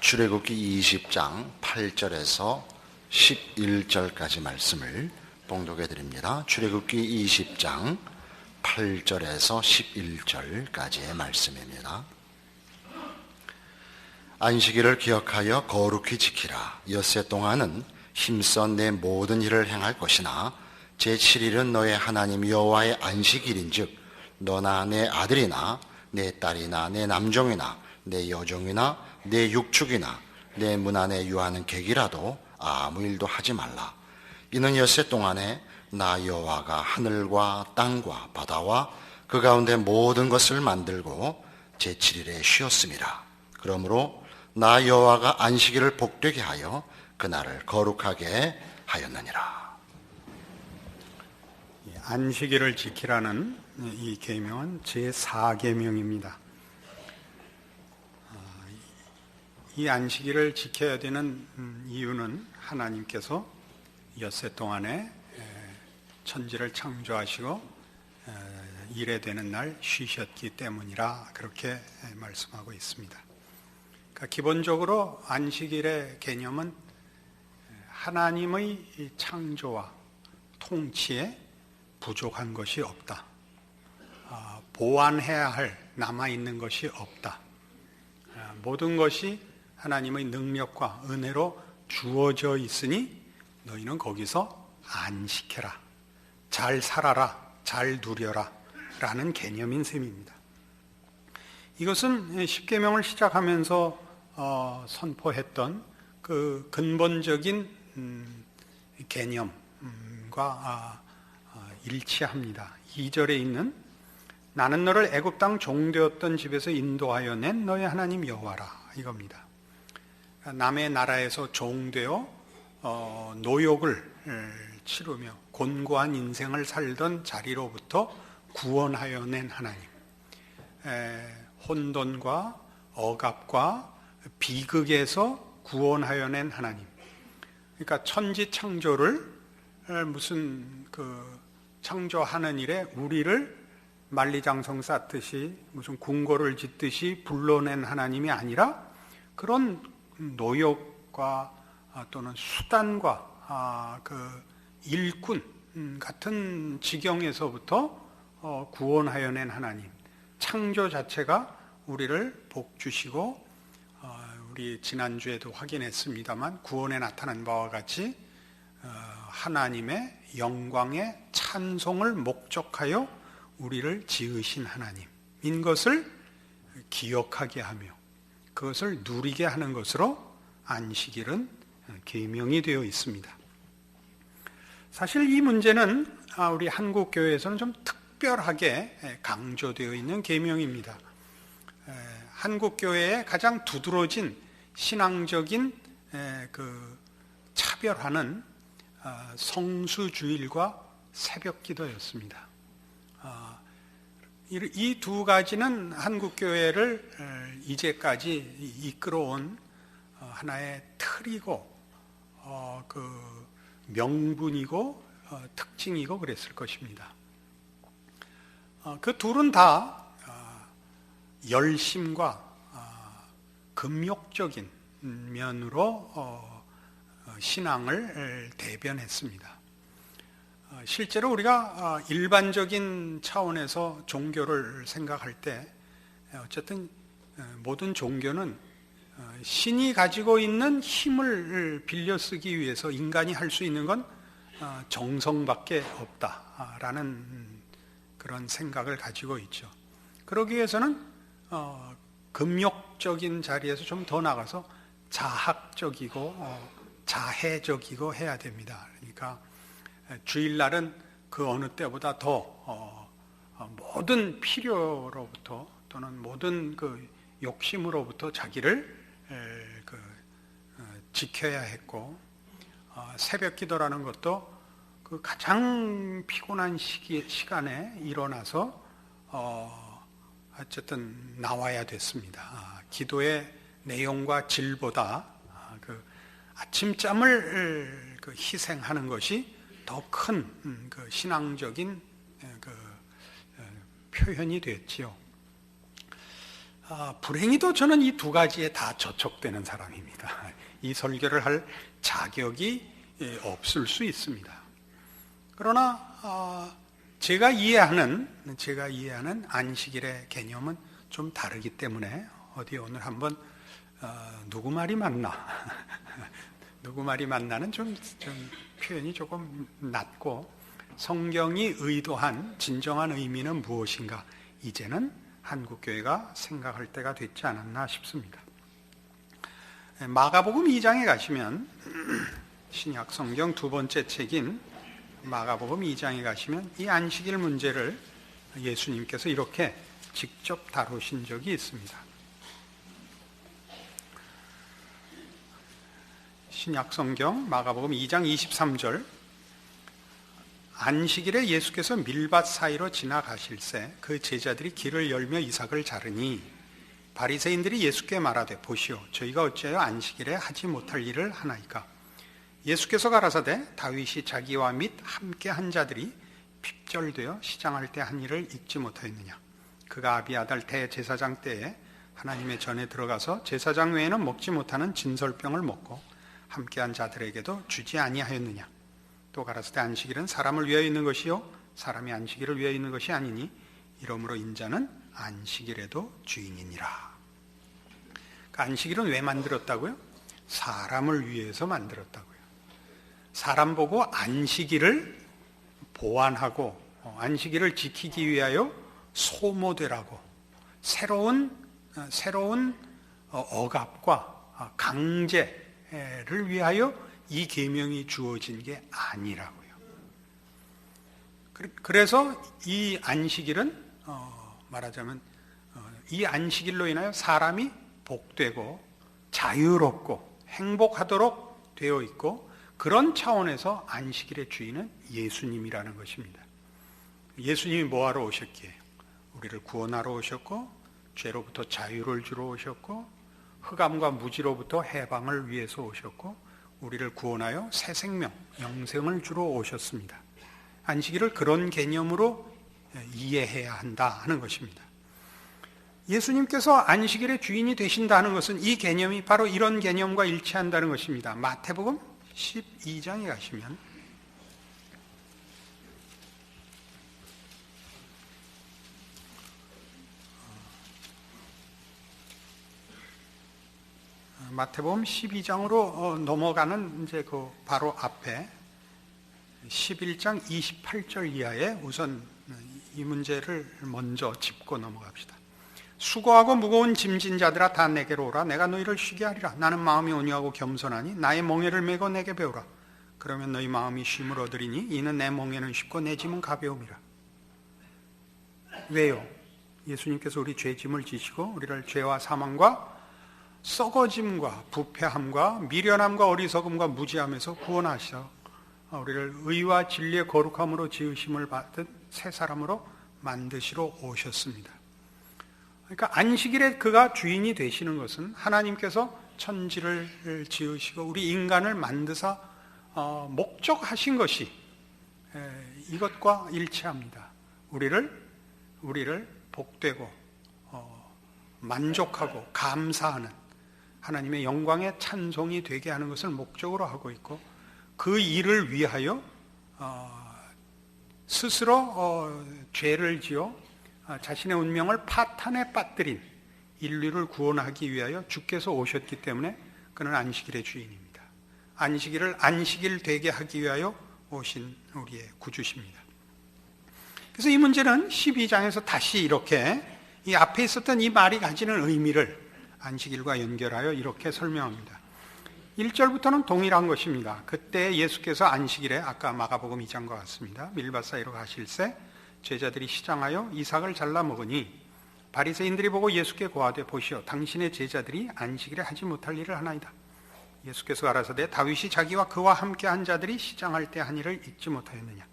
출애굽기 20장 8절에서 11절까지 말씀을 봉독해 드립니다. 출애굽기 20장 8절에서 11절까지의 말씀입니다. 안식일을 기억하여 거룩히 지키라. 엿새 동안은 힘써 내 모든 일을 행할 것이나 제7일은 너의 하나님 여호와의 안식일인즉 너나 내 아들이나 내 딸이나 내 남종이나 내 여종이나 내 육축이나 내 문 안에 유하는 객이라도 아무 일도 하지 말라. 이는 엿새 동안에 나 여호와가 하늘과 땅과 바다와 그 가운데 모든 것을 만들고 제7일에 쉬었음이라. 그러므로 나 여호와가 안식일을 복되게 하여 그날을 거룩하게 하였느니라. 안식일을 지키라는 이 계명은 제4계명입니다. 이 안식일을 지켜야 되는 이유는 하나님께서 엿새 동안에 천지를 창조하시고 일에 되는 날 쉬셨기 때문이라 그렇게 말씀하고 있습니다. 그러니까 기본적으로 안식일의 개념은 하나님의 창조와 통치에 부족한 것이 없다. 보완해야 할 남아있는 것이 없다. 모든 것이 하나님의 능력과 은혜로 주어져 있으니 너희는 거기서 안식해라. 잘 살아라. 잘 누려라. 라는 개념인 셈입니다. 이것은 십계명을 시작하면서 선포했던 그 근본적인 개념과 일치합니다. 2절에 있는 나는 너를 애굽 땅 종되었던 집에서 인도하여 낸 너의 하나님 여호와라 이겁니다. 남의 나라에서 종되어 노역을 치르며 곤고한 인생을 살던 자리로부터 구원하여 낸 하나님, 혼돈과 억압과 비극에서 구원하여 낸 하나님. 그러니까 천지 창조를 무슨 창조하는 일에 우리를 만리장성 쌓듯이 무슨 궁궐을 짓듯이 불러낸 하나님이 아니라 그런 노역과 또는 수단과 그 일꾼 같은 지경에서부터 구원하여 낸 하나님. 창조 자체가 우리를 복주시고 우리 지난주에도 확인했습니다만 구원에 나타난 바와 같이 하나님의 영광의 찬송을 목적하여 우리를 지으신 하나님인 것을 기억하게 하며 그것을 누리게 하는 것으로 안식일은 계명이 되어 있습니다. 사실 이 문제는 우리 한국교회에서는 좀 특별하게 강조되어 있는 계명입니다. 한국교회의 가장 두드러진 신앙적인 그 차별화는 성수주일과 새벽기도였습니다. 이 두 가지는 한국교회를 이제까지 이끌어온 하나의 틀이고 그 명분이고 특징이고 그랬을 것입니다. 그 둘은 다 열심과 금욕적인 면으로 신앙을 대변했습니다. 실제로 우리가 일반적인 차원에서 종교를 생각할 때 어쨌든 모든 종교는 신이 가지고 있는 힘을 빌려 쓰기 위해서 인간이 할 수 있는 건 정성밖에 없다라는 그런 생각을 가지고 있죠. 그러기 위해서는 금욕적인 자리에서 좀 더 나가서 자학적이고 자해적이고 해야 됩니다. 그러니까 주일날은 그 어느 때보다 더 모든 필요로부터 또는 모든 그 욕심으로부터 자기를 지켜야 했고 새벽 기도라는 것도 그 가장 피곤한 시간에 일어나서 어쨌든 나와야 됐습니다. 기도의 내용과 질보다 그 아침잠을 희생하는 것이 더 큰 그 신앙적인 그 표현이 됐지요. 불행히도 저는 이 두 가지에 다 저촉되는 사람입니다. 이 설교를 할 자격이 없을 수 있습니다. 그러나 제가 이해하는 안식일의 개념은 좀 다르기 때문에 어디 오늘 한번 누구 말이 맞나 누구 말이 맞나는 좀 표현이 조금 낮고, 성경이 의도한 진정한 의미는 무엇인가 이제는 한국교회가 생각할 때가 됐지 않았나 싶습니다. 마가복음 2장에 가시면, 신약 성경 두 번째 책인 마가복음 2장에 가시면 이 안식일 문제를 예수님께서 이렇게 직접 다루신 적이 있습니다. 신약 성경 마가복음 2장 23절, 안식일에 예수께서 밀밭 사이로 지나가실새 그 제자들이 길을 열며 이삭을 자르니 바리새인들이 예수께 말하되 보시오 저희가 어찌하여 안식일에 하지 못할 일을 하나이까. 예수께서 가라사대 다윗이 자기와 및 함께 한 자들이 핍절되어 시장할 때 한 일을 잊지 못하였느냐. 그가 아비아달 대제사장 때에 하나님의 전에 들어가서 제사장 외에는 먹지 못하는 진설병을 먹고 함께한 자들에게도 주지 아니하였느냐. 또 가라사대 안식일은 사람을 위하여 있는 것이요 사람이 안식일을 위하여 있는 것이 아니니 이러므로 인자는 안식일에도 주인이니라. 안식일은 왜 만들었다고요? 사람을 위해서 만들었다고요. 사람 보고 안식일을 보완하고 안식일을 지키기 위하여 소모되라고 새로운 억압과 강제를 위하여 이 계명이 주어진 게 아니라고요. 그래서 이 안식일은 말하자면 이 안식일로 인하여 사람이 복되고 자유롭고 행복하도록 되어 있고, 그런 차원에서 안식일의 주인은 예수님이라는 것입니다. 예수님이 뭐하러 오셨기에? 우리를 구원하러 오셨고, 죄로부터 자유를 주러 오셨고, 흑암과 무지로부터 해방을 위해서 오셨고, 우리를 구원하여 새 생명, 영생을 주러 오셨습니다. 안식일을 그런 개념으로 이해해야 한다 하는 것입니다. 예수님께서 안식일의 주인이 되신다는 것은 이 개념이 바로 이런 개념과 일치한다는 것입니다. 마태복음 12장에 가시면 마태복음 12장으로 넘어가는 이제 그 바로 앞에 11장 28절 이하에 우선 이 문제를 먼저 짚고 넘어갑시다. 수고하고 무거운 짐진 자들아 다 내게로 오라. 내가 너희를 쉬게 하리라. 나는 마음이 온유하고 겸손하니 나의 멍에를 메고 내게 배우라. 그러면 너희 마음이 쉼을 얻으리니 이는 내 멍에는 쉽고 내 짐은 가벼움이라. 왜요? 예수님께서 우리 죄 짐을 지시고 우리를 죄와 사망과 썩어짐과 부패함과 미련함과 어리석음과 무지함에서 구원하셔 우리를 의와 진리의 거룩함으로 지으심을 받은 새 사람으로 만드시러 오셨습니다. 그러니까 안식일에 그가 주인이 되시는 것은 하나님께서 천지를 지으시고 우리 인간을 만드사 목적하신 것이 이것과 일치합니다. 우리를 복되고 만족하고 감사하는 하나님의 영광의 찬송이 되게 하는 것을 목적으로 하고 있고, 그 일을 위하여 스스로 죄를 지어 자신의 운명을 파탄에 빠뜨린 인류를 구원하기 위하여 주께서 오셨기 때문에 그는 안식일의 주인입니다. 안식일을 안식일 되게 하기 위하여 오신 우리의 구주십니다. 그래서 이 문제는 12장에서 다시 이렇게 이 앞에 있었던 이 말이 가지는 의미를 안식일과 연결하여 이렇게 설명합니다. 1절부터는 동일한 것입니다. 그때 예수께서 안식일에 아까 마가복음 2장과 같습니다. 밀밭 사이로 가실새 제자들이 시장하여 이삭을 잘라 먹으니 바리새인들이 보고 예수께 고하되 보시오 당신의 제자들이 안식일에 하지 못할 일을 하나이다. 예수께서 가라사대 다윗이 자기와 그와 함께 한 자들이 시장할 때 한 일을 잊지 못하였느냐.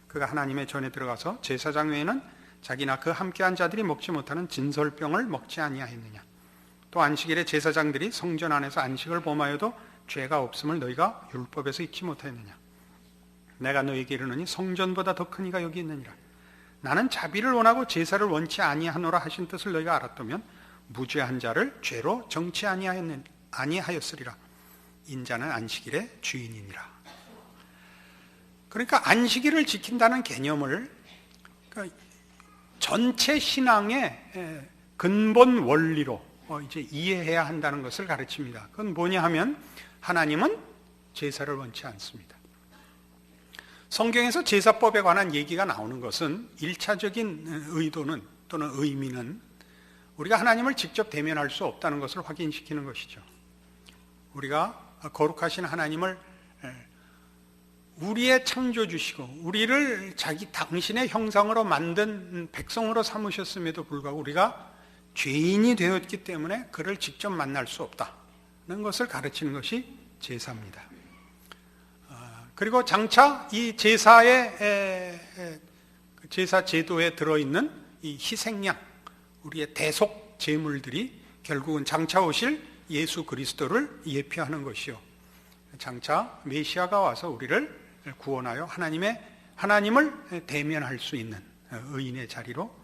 그가 하나님의 전에 들어가서 제사장 외에는 자기나 그 함께 한 자들이 먹지 못하는 진설병을 먹지 아니하였느냐. 또 안식일에 제사장들이 성전 안에서 안식을 범하여도 죄가 없음을 너희가 율법에서 잊지 못하였느냐. 내가 너희에게 이르노니 성전보다 더 큰 이가 여기 있느니라. 나는 자비를 원하고 제사를 원치 아니하노라 하신 뜻을 너희가 알았다면 무죄한 자를 죄로 정치 아니하였으리라. 인자는 안식일의 주인이니라. 그러니까 안식일을 지킨다는 개념을 그러니까 전체 신앙의 근본 원리로 이제 이해해야 한다는 것을 가르칩니다. 그건 뭐냐 하면 하나님은 제사를 원치 않습니다. 성경에서 제사법에 관한 얘기가 나오는 것은 1차적인 의도는 또는 의미는 우리가 하나님을 직접 대면할 수 없다는 것을 확인시키는 것이죠. 우리가 거룩하신 하나님을 우리의 창조주시고 우리를 당신의 형상으로 만든 백성으로 삼으셨음에도 불구하고 우리가 죄인이 되었기 때문에 그를 직접 만날 수 없다는 것을 가르치는 것이 제사입니다. 그리고 장차 이 제사 제도에 들어있는 이 희생양, 우리의 대속 제물들이 결국은 장차 오실 예수 그리스도를 예표하는 것이요, 장차 메시아가 와서 우리를 구원하여 하나님을 대면할 수 있는 의인의 자리로,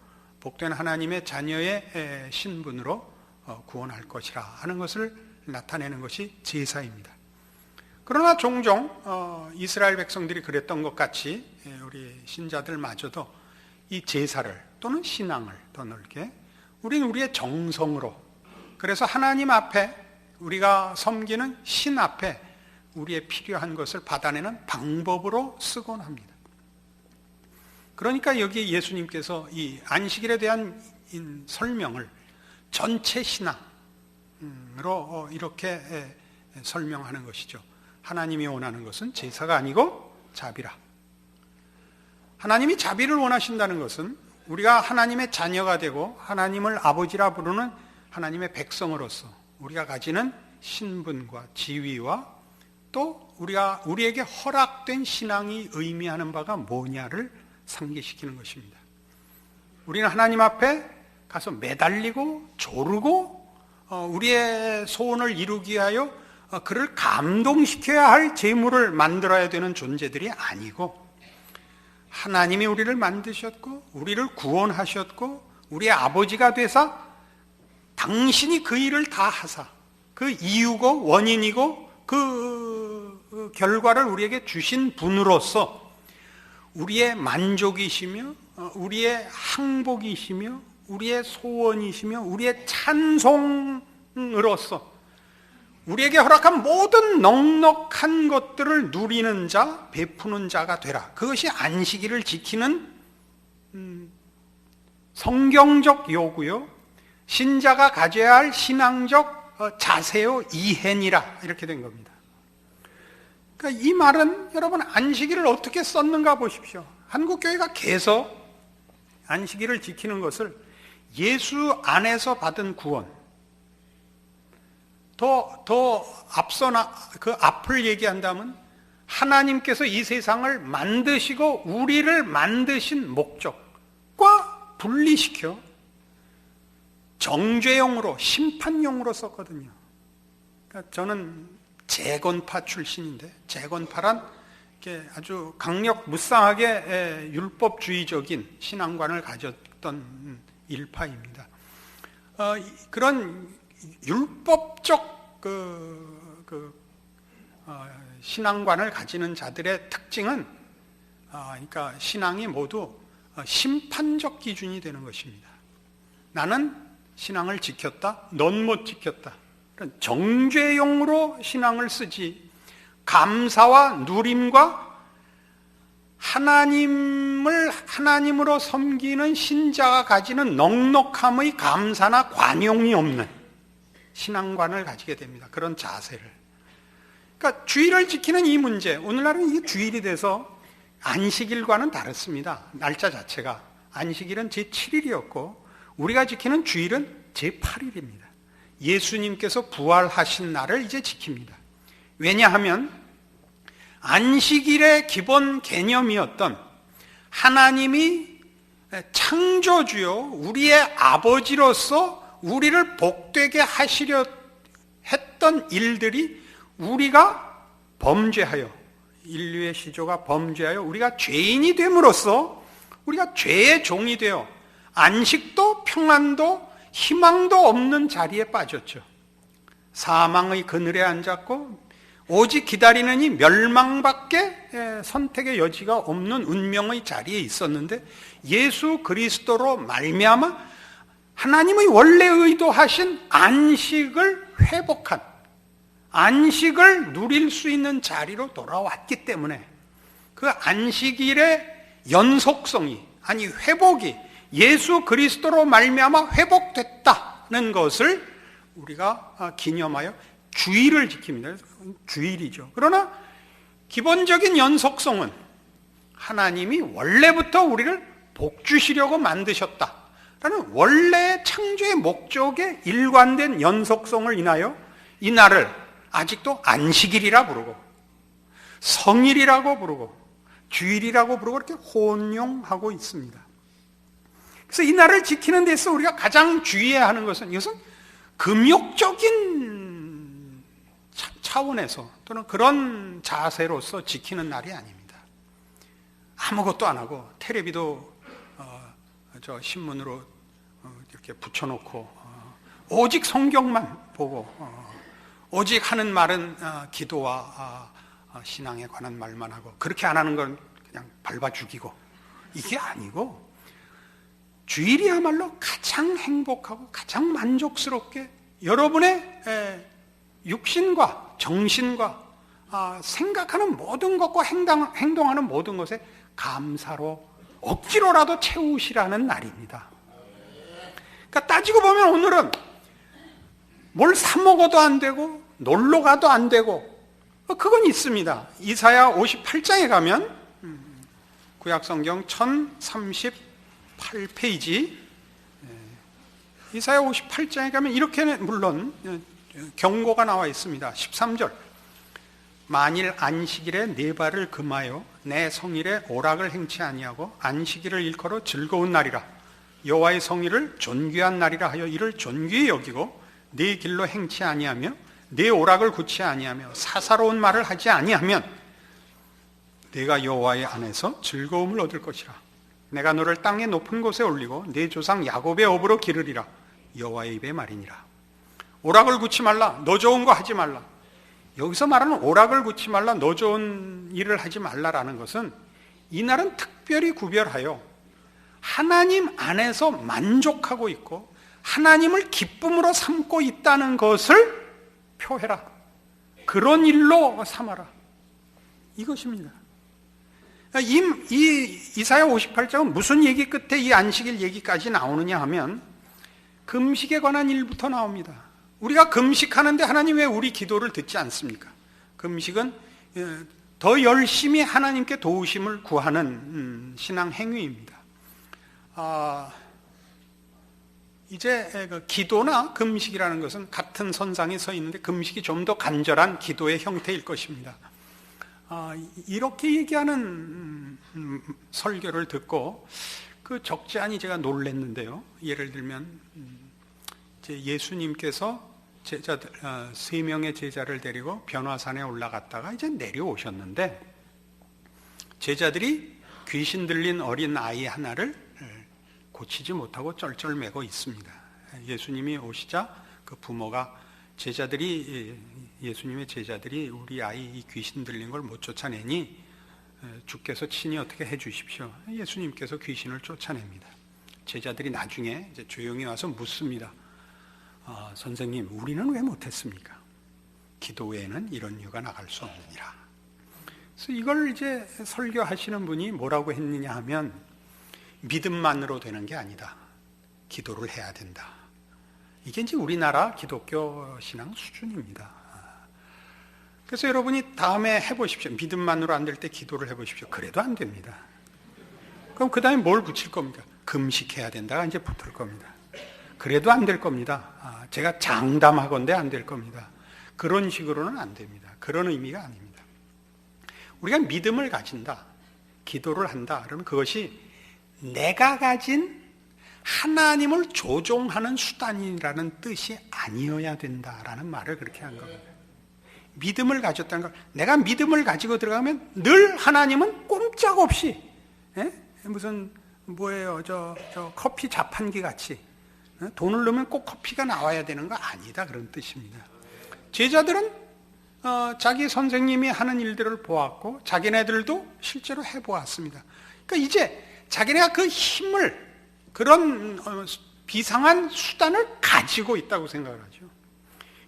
복된 하나님의 자녀의 신분으로 구원할 것이라 하는 것을 나타내는 것이 제사입니다. 그러나 종종 이스라엘 백성들이 그랬던 것 같이 우리 신자들마저도 이 제사를 또는 신앙을 더 넓게 우리는 우리의 정성으로, 그래서 하나님 앞에 우리가 섬기는 신 앞에 우리의 필요한 것을 받아내는 방법으로 쓰곤 합니다. 그러니까 여기 예수님께서 이 안식일에 대한 설명을 전체 신앙으로 이렇게 설명하는 것이죠. 하나님이 원하는 것은 제사가 아니고 자비라. 하나님이 자비를 원하신다는 것은 우리가 하나님의 자녀가 되고 하나님을 아버지라 부르는 하나님의 백성으로서 우리가 가지는 신분과 지위와 또 우리에게 허락된 신앙이 의미하는 바가 뭐냐를 상기시키는 것입니다. 우리는 하나님 앞에 가서 매달리고 조르고 우리의 소원을 이루기 위하여 그를 감동시켜야 할 제물을 만들어야 되는 존재들이 아니고, 하나님이 우리를 만드셨고 우리를 구원하셨고 우리의 아버지가 되사 당신이 그 일을 다 하사 그 이유고 원인이고 그 결과를 우리에게 주신 분으로서 우리의 만족이시며 우리의 항복이시며 우리의 소원이시며 우리의 찬송으로서 우리에게 허락한 모든 넉넉한 것들을 누리는 자, 베푸는 자가 되라. 그것이 안식일을 지키는 성경적 요구요, 신자가 가져야 할 신앙적 자세요, 이해니라, 이렇게 된 겁니다. 그러니까 이 말은 여러분 안식일을 어떻게 썼는가 보십시오. 한국교회가 계속 안식일을 지키는 것을 예수 안에서 받은 구원, 더 앞서 그 앞을 얘기한다면 하나님께서 이 세상을 만드시고 우리를 만드신 목적과 분리시켜 정죄용으로, 심판용으로 썼거든요. 그러니까 저는 재건파 출신인데, 재건파란 아주 강력 무쌍하게 율법주의적인 신앙관을 가졌던 일파입니다. 그런 율법적 신앙관을 가지는 자들의 특징은 그러니까 신앙이 모두 심판적 기준이 되는 것입니다. 나는 신앙을 지켰다, 넌 못 지켰다. 정죄용으로 신앙을 쓰지, 감사와 누림과 하나님으로 섬기는 신자가 가지는 넉넉함의 감사나 관용이 없는 신앙관을 가지게 됩니다. 그런 자세를. 그러니까 주일을 지키는 이 문제, 오늘날은 이게 주일이 돼서 안식일과는 다릅니다. 날짜 자체가. 안식일은 제7일이었고 우리가 지키는 주일은 제8일입니다. 예수님께서 부활하신 날을 이제 지킵니다. 왜냐하면 안식일의 기본 개념이었던 하나님이 창조주요, 우리의 아버지로서 우리를 복되게 하시려 했던 일들이 우리가 범죄하여, 인류의 시조가 범죄하여 우리가 죄인이 됨으로써 우리가 죄의 종이 되어 안식도 평안도 희망도 없는 자리에 빠졌죠. 사망의 그늘에 앉았고 오직 기다리느니 멸망밖에 선택의 여지가 없는 운명의 자리에 있었는데 예수 그리스도로 말미암아 하나님의 원래 의도하신 안식을 회복한, 안식을 누릴 수 있는 자리로 돌아왔기 때문에 그 안식일의 연속성이, 아니 회복이 예수 그리스도로 말미암아 회복됐다는 것을 우리가 기념하여 주일을 지킵니다. 주일이죠. 그러나 기본적인 연속성은 하나님이 원래부터 우리를 복주시려고 만드셨다라는 원래 창조의 목적에 일관된 연속성을 인하여 이 날을 아직도 안식일이라 부르고 성일이라고 부르고 주일이라고 부르고 이렇게 혼용하고 있습니다. 그래서 이 날을 지키는 데서 우리가 가장 주의해야 하는 것은 이것은 금욕적인 차원에서 또는 그런 자세로서 지키는 날이 아닙니다. 아무것도 안 하고 텔레비도 저 신문으로 이렇게 붙여놓고 오직 성경만 보고 오직 하는 말은 기도와 신앙에 관한 말만 하고 그렇게 안 하는 건 그냥 밟아 죽이고 이게 아니고 주일이야말로 가장 행복하고 가장 만족스럽게 여러분의 육신과 정신과 생각하는 모든 것과 행동하는 모든 것에 감사로 억지로라도 채우시라는 날입니다. 그러니까 따지고 보면 오늘은 뭘 사 먹어도 안 되고 놀러 가도 안 되고 그건 있습니다. 이사야 58장에 가면 구약성경 1038페이지 이사야 58장에 가면 이렇게는 물론 경고가 나와 있습니다. 13절 만일 안식일에 네 발을 금하여 내 성일에 오락을 행치 아니하고 안식일을 일컬어 즐거운 날이라 여호와의 성일을 존귀한 날이라 하여 이를 존귀히 여기고 네 길로 행치 아니하며 네 오락을 굳지 아니하며 사사로운 말을 하지 아니하면 네가 여호와의 안에서 즐거움을 얻을 것이라. 내가 너를 땅의 높은 곳에 올리고 네 조상 야곱의 업으로 기르리라. 여호와의 입의 말이니라. 오락을 굳지 말라. 너 좋은 거 하지 말라. 여기서 말하는 오락을 굳지 말라, 너 좋은 일을 하지 말라라는 것은 이날은 특별히 구별하여 하나님 안에서 만족하고 있고 하나님을 기쁨으로 삼고 있다는 것을 표해라. 그런 일로 삼아라. 이것입니다. 이 이사야 58장은 무슨 얘기 끝에 이 안식일 얘기까지 나오느냐 하면 금식에 관한 일부터 나옵니다. 우리가 금식하는데 하나님 왜 우리 기도를 듣지 않습니까? 금식은 더 열심히 하나님께 도우심을 구하는 신앙 행위입니다. 이제 기도나 금식이라는 것은 같은 선상에 서 있는데 금식이 좀 더 간절한 기도의 형태일 것입니다. 이렇게 얘기하는 설교를 듣고 적지 않이 제가 놀랐는데요. 예를 들면 예수님께서 제자들 3명의 제자를 데리고 변화산에 올라갔다가 이제 내려오셨는데 제자들이 귀신 들린 어린 아이 하나를 고치지 못하고 쩔쩔매고 있습니다. 예수님이 오시자 그 부모가 예수님의 제자들이 우리 아이 이 귀신 들린 걸 못 쫓아내니 주께서 친히 어떻게 해 주십시오. 예수님께서 귀신을 쫓아냅니다. 제자들이 나중에 이제 조용히 와서 묻습니다. 선생님, 우리는 왜 못했습니까? 기도 외에는 이런 이유가 나갈 수 없느니라. 그래서 이걸 이제 설교하시는 분이 뭐라고 했느냐 하면 믿음만으로 되는 게 아니다. 기도를 해야 된다. 이게 이제 우리나라 기독교 신앙 수준입니다. 그래서 여러분이 다음에 해보십시오. 믿음만으로 안 될 때 기도를 해보십시오. 그래도 안 됩니다. 그럼 그 다음에 뭘 붙일 겁니까? 금식해야 된다가 이제 붙을 겁니다. 그래도 안 될 겁니다. 제가 장담하건대 안 될 겁니다. 그런 식으로는 안 됩니다. 그런 의미가 아닙니다. 우리가 믿음을 가진다, 기도를 한다, 그러면 그것이 내가 가진 하나님을 조종하는 수단이라는 뜻이 아니어야 된다라는 말을 그렇게 한 겁니다. 믿음을 가졌다는 걸, 내가 믿음을 가지고 들어가면 늘 하나님은 꼼짝없이 무슨 뭐예요, 저 커피 자판기 같이 돈을 넣으면 꼭 커피가 나와야 되는 거 아니다, 그런 뜻입니다. 제자들은 자기 선생님이 하는 일들을 보았고 자기네들도 실제로 해보았습니다. 그러니까 이제 자기네가 그 힘을, 그런 비상한 수단을 가지고 있다고 생각을 하죠.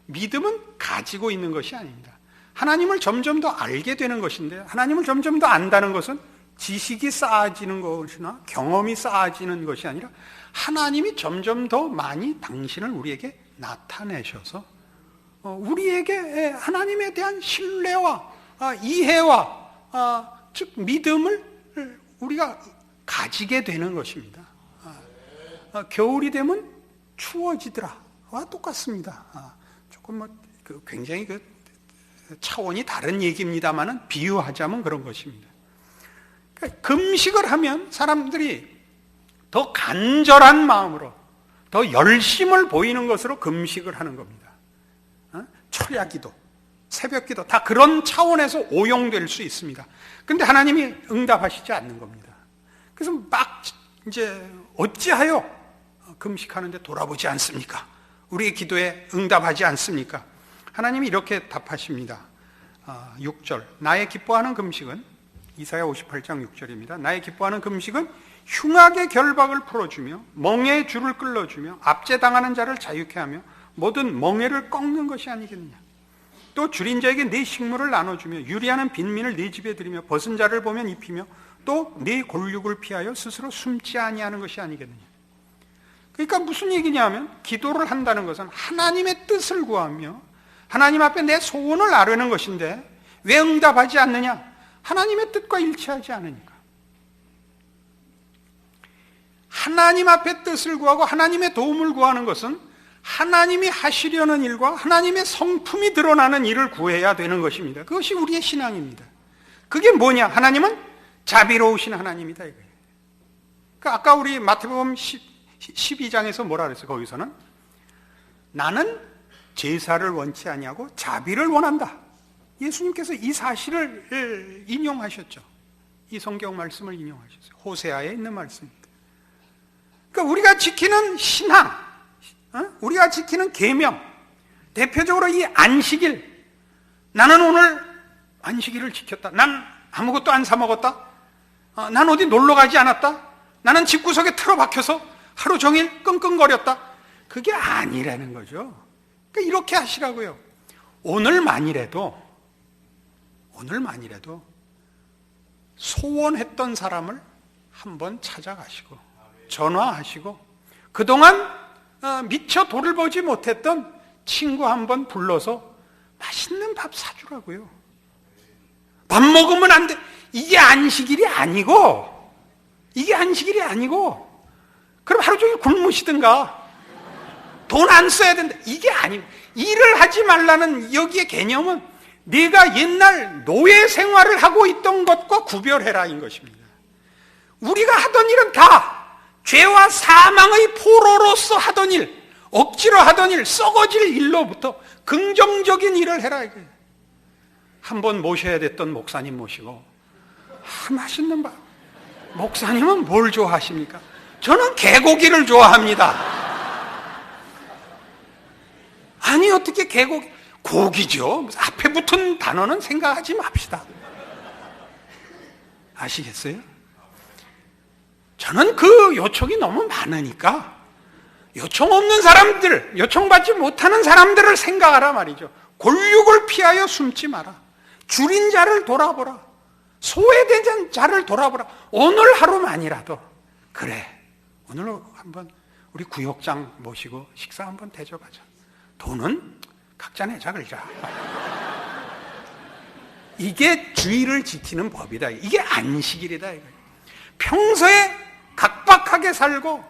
믿음은 가지고 있는 것이 아닙니다. 하나님을 점점 더 알게 되는 것인데, 하나님을 점점 더 안다는 것은 지식이 쌓아지는 것이나 경험이 쌓아지는 것이 아니라 하나님이 점점 더 많이 당신을 우리에게 나타내셔서 우리에게 하나님에 대한 신뢰와 이해와 즉 믿음을 우리가 가지게 되는 것입니다. 겨울이 되면 추워지더라와 똑같습니다. 조금 굉장히 차원이 다른 얘기입니다만은 비유하자면 그런 것입니다. 그러니까 금식을 하면 사람들이 더 간절한 마음으로, 더 열심을 보이는 것으로 금식을 하는 겁니다. 철야기도, 새벽기도 다 그런 차원에서 오용될 수 있습니다. 그런데 하나님이 응답하시지 않는 겁니다. 그래서 막 이제 어찌하여 금식하는데 돌아보지 않습니까? 우리의 기도에 응답하지 않습니까? 하나님이 이렇게 답하십니다. 6절, 나의 기뻐하는 금식은, 이사야 58장 6절입니다. 나의 기뻐하는 금식은 흉악의 결박을 풀어주며 멍에의 줄을 끌어주며 압제당하는 자를 자유케 하며 모든 멍에를 꺾는 것이 아니겠느냐. 또 줄인 자에게 네 식물을 나눠주며 유리하는 빈민을 네 집에 들이며 벗은 자를 보면 입히며 또 네 골육을 피하여 스스로 숨지 아니하는 것이 아니겠느냐. 그러니까 무슨 얘기냐 하면, 기도를 한다는 것은 하나님의 뜻을 구하며 하나님 앞에 내 소원을 아뢰는 것인데 왜 응답하지 않느냐? 하나님의 뜻과 일치하지 않으니까. 하나님 앞에 뜻을 구하고 하나님의 도움을 구하는 것은 하나님이 하시려는 일과 하나님의 성품이 드러나는 일을 구해야 되는 것입니다. 그것이 우리의 신앙입니다. 그게 뭐냐? 하나님은 자비로우신 하나님이다 이거예요. 그러니까 아까 우리 마태복음 12장에서 뭐라 그랬어요? 거기서는 나는 제사를 원치 아니하고 자비를 원한다. 예수님께서 이 사실을 인용하셨죠. 이 성경 말씀을 인용하셨어요. 호세아에 있는 말씀입니다. 그러니까 우리가 지키는 신앙, 우리가 지키는 계명, 대표적으로 이 안식일, 나는 오늘 안식일을 지켰다. 난 아무것도 안 사 먹었다. 난 어디 놀러 가지 않았다. 나는 집구석에 틀어박혀서 하루 종일 끙끙거렸다. 그게 아니라는 거죠. 그러니까 이렇게 하시라고요. 오늘만이라도 소원했던 사람을 한번 찾아가시고 전화하시고 그동안 미처 돌을 보지 못했던 친구 한번 불러서 맛있는 밥 사주라고요. 밥 먹으면 안 돼. 이게 안식일이 아니고 그럼 하루 종일 굶으시든가 돈 안 써야 된다. 이게 아니고, 일을 하지 말라는 여기의 개념은 네가 옛날 노예 생활을 하고 있던 것과 구별해라인 것입니다. 우리가 하던 일은 다 죄와 사망의 포로로서 하던 일, 억지로 하던 일, 썩어질 일로부터 긍정적인 일을 해라 이거예요. 한번 모셔야 됐던 목사님 모시고 맛있는 밥. 목사님은 뭘 좋아하십니까? 저는 개고기를 좋아합니다. 아니 어떻게 고기죠. 앞에 붙은 단어는 생각하지 맙시다. 아시겠어요? 저는 그 요청이 너무 많으니까 요청 없는 사람들, 요청받지 못하는 사람들을 생각하라 말이죠. 골육을 피하여 숨지 마라. 줄인 자를 돌아보라. 소외된 자를 돌아보라. 오늘 하루만이라도 그래, 오늘 한번 우리 구역장 모시고 식사 한번 대접하자. 돈은 각자 내자 그러자. 이게 주의를 지키는 법이다. 이게 안식일이다. 평소에 각박하게 살고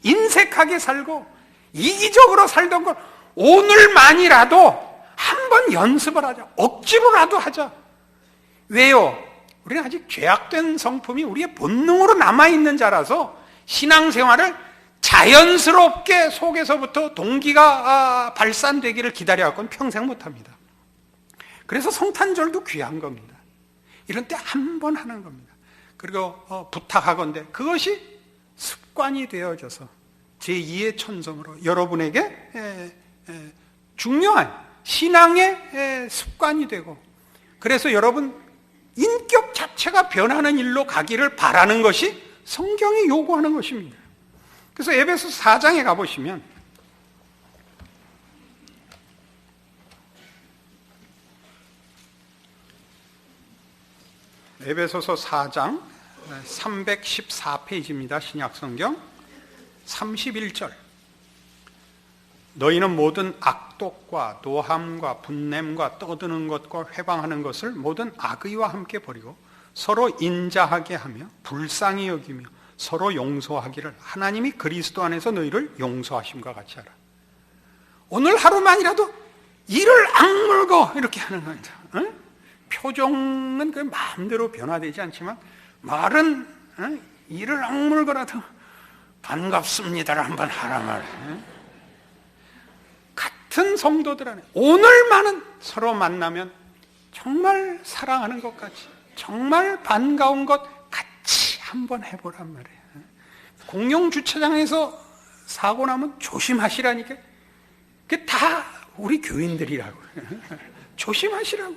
인색하게 살고 이기적으로 살던 걸 오늘만이라도 한번 연습을 하자. 억지로라도 하자. 왜요? 우리는 아직 죄악된 성품이 우리의 본능으로 남아있는 자라서 신앙생활을 자연스럽게 속에서부터 동기가 발산되기를 기다려갖고는 평생 못합니다. 그래서 성탄절도 귀한 겁니다. 이런 때 한 번 하는 겁니다. 그리고 부탁하건대 그것이 습관이 되어져서 제2의 천성으로 여러분에게 중요한 신앙의 습관이 되고, 그래서 여러분 인격 자체가 변하는 일로 가기를 바라는 것이 성경이 요구하는 것입니다. 그래서 에베소서 4장에 가보시면 에베소서 4장 314페이지입니다. 신약성경 31절. 너희는 모든 악독과 노함과 분냄과 떠드는 것과 회방하는 것을 모든 악의와 함께 버리고 서로 인자하게 하며 불쌍히 여기며 서로 용서하기를 하나님이 그리스도 안에서 너희를 용서하심과 같이 하라. 오늘 하루만이라도 이를 악물고 이렇게 하는 겁니다. 응? 표정은 그 마음대로 변화되지 않지만 말은 이를 악물고라도 반갑습니다를 한번 하라 말이에요. 같은 성도들 안에 오늘만은 서로 만나면 정말 사랑하는 것 같이, 정말 반가운 것 같이 한번 해보란 말이에요. 공영 주차장에서 사고 나면 조심하시라니까. 그게 다 우리 교인들이라고. 조심하시라고.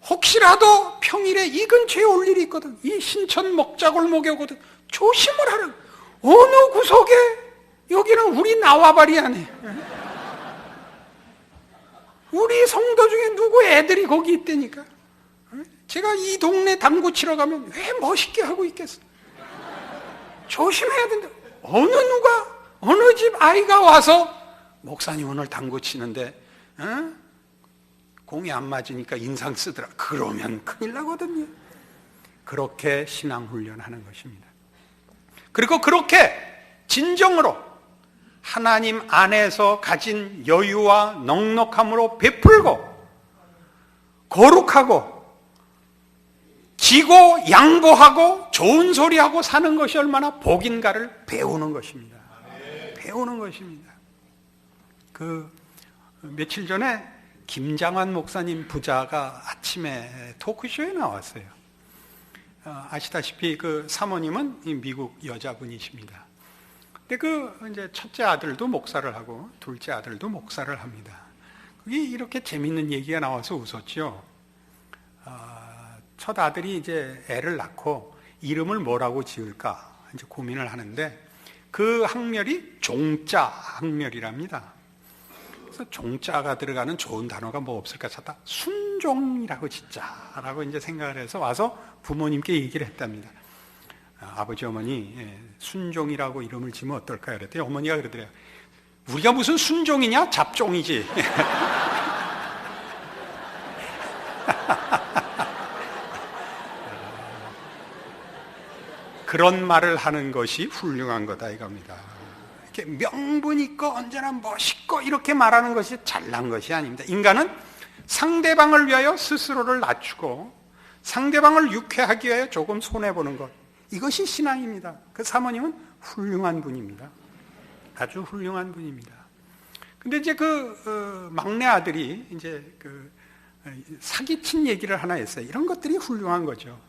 혹시라도 평일에 이 근처에 올 일이 있거든, 이 신천 먹자골목에 오거든, 조심을 하라고. 어느 구석에, 여기는 우리 나와바리 안에 우리 성도 중에 누구 애들이 거기 있다니까. 제가 이 동네 당구 치러 가면 왜 멋있게 하고 있겠어? 조심해야 된다. 어느 집 아이가 와서 목사님 오늘 당구 치는데 공이 안 맞으니까 인상 쓰더라. 그러면 큰일 나거든요. 그렇게 신앙 훈련하는 것입니다. 그리고 그렇게 진정으로 하나님 안에서 가진 여유와 넉넉함으로 베풀고 거룩하고 지고 양보하고 좋은 소리하고 사는 것이 얼마나 복인가를 배우는 것입니다. 배우는 것입니다. 며칠 전에 김장환 목사님 부자가 아침에 토크쇼에 나왔어요. 아시다시피 그 사모님은 미국 여자분이십니다. 근데 이제 첫째 아들도 목사를 하고 둘째 아들도 목사를 합니다. 그게 이렇게 재밌는 얘기가 나와서 웃었죠. 첫 아들이 이제 애를 낳고 이름을 뭐라고 지을까 이제 고민을 하는데 그 학렬이 종자 학렬이랍니다. 그래서 종자가 들어가는 좋은 단어가 뭐 없을까 찾다 순종이라고 짓자라고 이제 생각을 해서 와서 부모님께 얘기를 했답니다. 아버지 어머니 순종이라고 이름을 지으면 어떨까요? 그랬더니 어머니가 그러더래요. 우리가 무슨 순종이냐? 잡종이지. 그런 말을 하는 것이 훌륭한 거다 이겁니다. 이렇게 명분 있고 언제나 멋있고 이렇게 말하는 것이 잘난 것이 아닙니다. 인간은 상대방을 위하여 스스로를 낮추고 상대방을 유쾌하기 위하여 조금 손해보는 것, 이것이 신앙입니다. 그 사모님은 훌륭한 분입니다. 아주 훌륭한 분입니다. 근데 이제 막내 아들이 이제 사기친 얘기를 하나 했어요. 이런 것들이 훌륭한 거죠.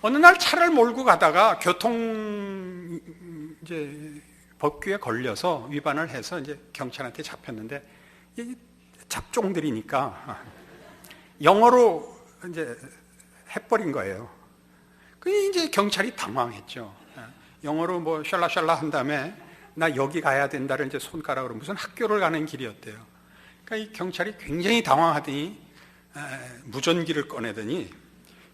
어느 날 차를 몰고 가다가 교통 이제 법규에 걸려서 위반을 해서 이제 경찰한테 잡혔는데 잡종들이니까 영어로 이제 해버린 거예요. 그 이제 경찰이 당황했죠. 영어로 뭐 샬라샬라 한 다음에 나 여기 가야 된다를 이제 손가락으로 무슨 학교를 가는 길이었대요. 그러니까 이 경찰이 굉장히 당황하더니 무전기를 꺼내더니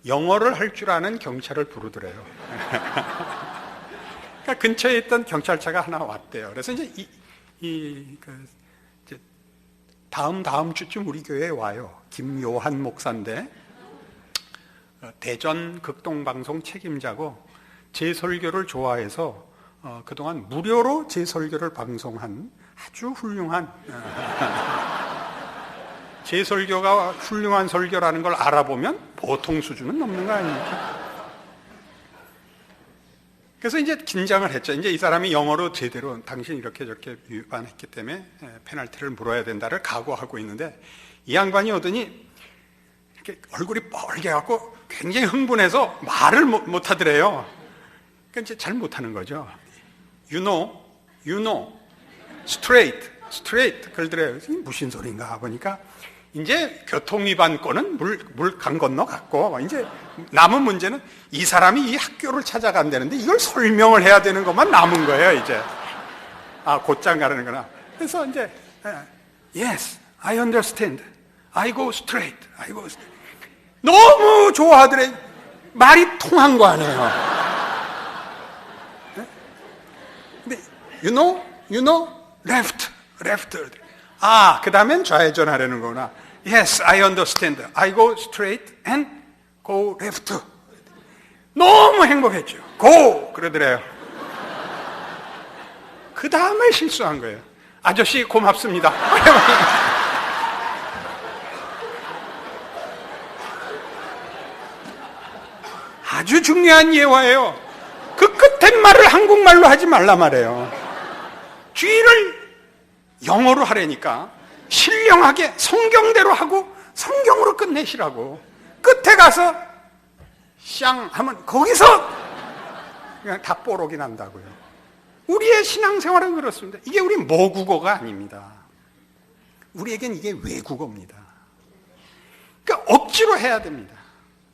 영어를 할 줄 아는 경찰을 부르더래요. 그러니까 근처에 있던 경찰차가 하나 왔대요. 그래서 이제 이제 다음 주쯤 우리 교회에 와요. 김요한 목사인데 대전 극동방송 책임자고 제 설교를 좋아해서 그동안 무료로 제 설교를 방송한 아주 훌륭한 제 설교가 훌륭한 설교라는 걸 알아보면 보통 수준은 넘는 거 아닙니까? 그래서 이제 긴장을 했죠. 이제 이 사람이 영어로 제대로 당신 이렇게 저렇게 위반했기 때문에 페널티를 물어야 된다를 각오하고 있는데 이 양반이 오더니 이렇게 얼굴이 뻘게 갖고 굉장히 흥분해서 말을 못 하더래요. 그러니까 이제 잘 못하는 거죠. You know, you know, straight 그걸 들어요. 무슨 소린가 보니까 이제 교통위반권은 물 강 건너 갔고, 이제 남은 문제는 이 사람이 이 학교를 찾아간다는데 이걸 설명을 해야 되는 것만 남은 거예요, 이제. 곧장 가르는구나. 그래서 이제, yes, I understand. I go straight. 너무 좋아하더래. 말이 통한 거 아니에요. 근데, you know, left. 그 다음엔 좌회전 하려는 거구나. Yes, I understand. I go straight and go left. 너무 행복했죠. Go! 그러더래요. 그 다음에 실수한 거예요. 아저씨 고맙습니다. 아주 중요한 예화예요. 그 끝에 말을 한국말로 하지 말라 말이에요. 주의를 영어로 하려니까 신령하게 성경대로 하고 성경으로 끝내시라고. 끝에 가서 쌍 하면 거기서 그냥 다 뽀록이 난다고요. 우리의 신앙생활은 그렇습니다. 이게 우리 모국어가 아닙니다. 우리에겐 이게 외국어입니다. 그러니까 억지로 해야 됩니다.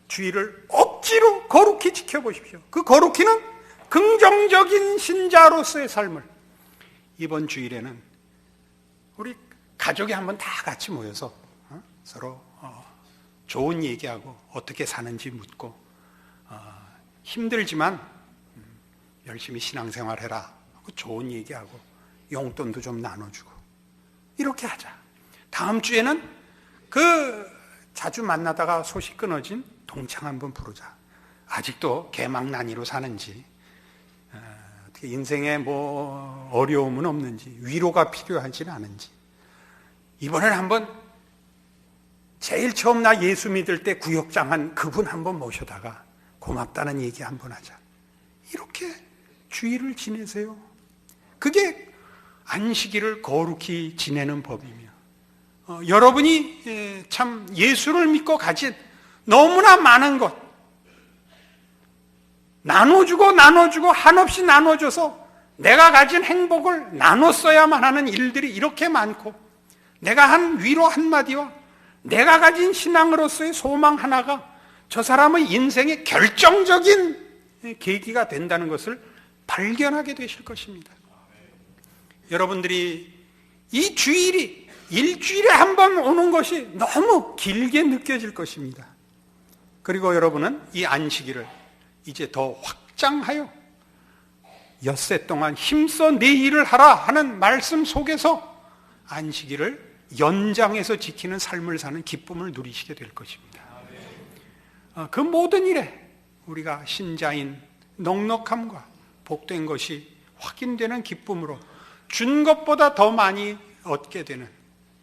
주의를 억지로 거룩히 지켜보십시오. 그 거룩히는 긍정적인 신자로서의 삶을. 이번 주일에는 우리 가족이 한번 다 같이 모여서 서로 좋은 얘기하고 어떻게 사는지 묻고, 힘들지만 열심히 신앙생활해라 하고 좋은 얘기하고 용돈도 좀 나눠주고 이렇게 하자. 다음 주에는 그 자주 만나다가 소식 끊어진 동창 한번 부르자. 아직도 개망난이로 사는지, 어떻게 인생에 뭐 어려움은 없는지, 위로가 필요하지는 않은지, 이번에는 한번 제일 처음 나 예수 믿을 때 구역장한 그분 한번 모셔다가 고맙다는 얘기 한번 하자. 이렇게 주일을 지내세요. 그게 안식일을 거룩히 지내는 법이며, 여러분이 참 예수를 믿고 가진 너무나 많은 것 나눠주고 한없이 나눠줘서 내가 가진 행복을 나눴어야만 하는 일들이 이렇게 많고, 내가 한 위로 한마디와 내가 가진 신앙으로서의 소망 하나가 저 사람의 인생의 결정적인 계기가 된다는 것을 발견하게 되실 것입니다. 여러분들이 이 주일이 일주일에 한 번 오는 것이 너무 길게 느껴질 것입니다. 그리고 여러분은 이 안식일을 이제 더 확장하여 엿새 동안 힘써 내 일을 하라 하는 말씀 속에서 안식일을 연장해서 지키는 삶을 사는 기쁨을 누리시게 될 것입니다. 그 모든 일에 우리가 신자인 넉넉함과 복된 것이 확인되는 기쁨으로 준 것보다 더 많이 얻게 되는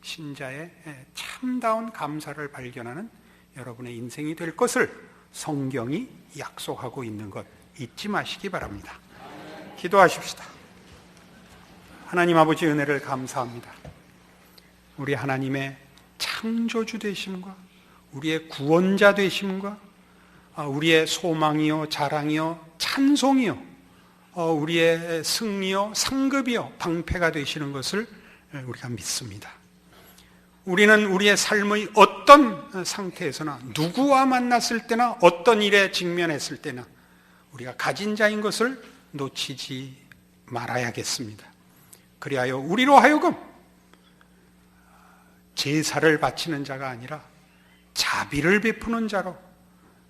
신자의 참다운 감사를 발견하는 여러분의 인생이 될 것을 성경이 약속하고 있는 것 잊지 마시기 바랍니다. 기도하십시다. 하나님 아버지, 은혜를 감사합니다. 우리 하나님의 창조주 되심과 우리의 구원자 되심과 우리의 소망이요 자랑이요 찬송이요 우리의 승리요 상급이요 방패가 되시는 것을 우리가 믿습니다. 우리는 우리의 삶의 어떤 상태에서나 누구와 만났을 때나 어떤 일에 직면했을 때나 우리가 가진 자인 것을 놓치지 말아야겠습니다. 그리하여 우리로 하여금 제사를 바치는 자가 아니라 자비를 베푸는 자로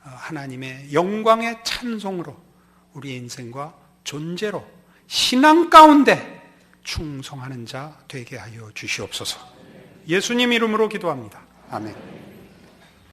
하나님의 영광의 찬송으로 우리의 인생과 존재로 신앙 가운데 충성하는 자 되게 하여 주시옵소서. 예수님 이름으로 기도합니다. 아멘.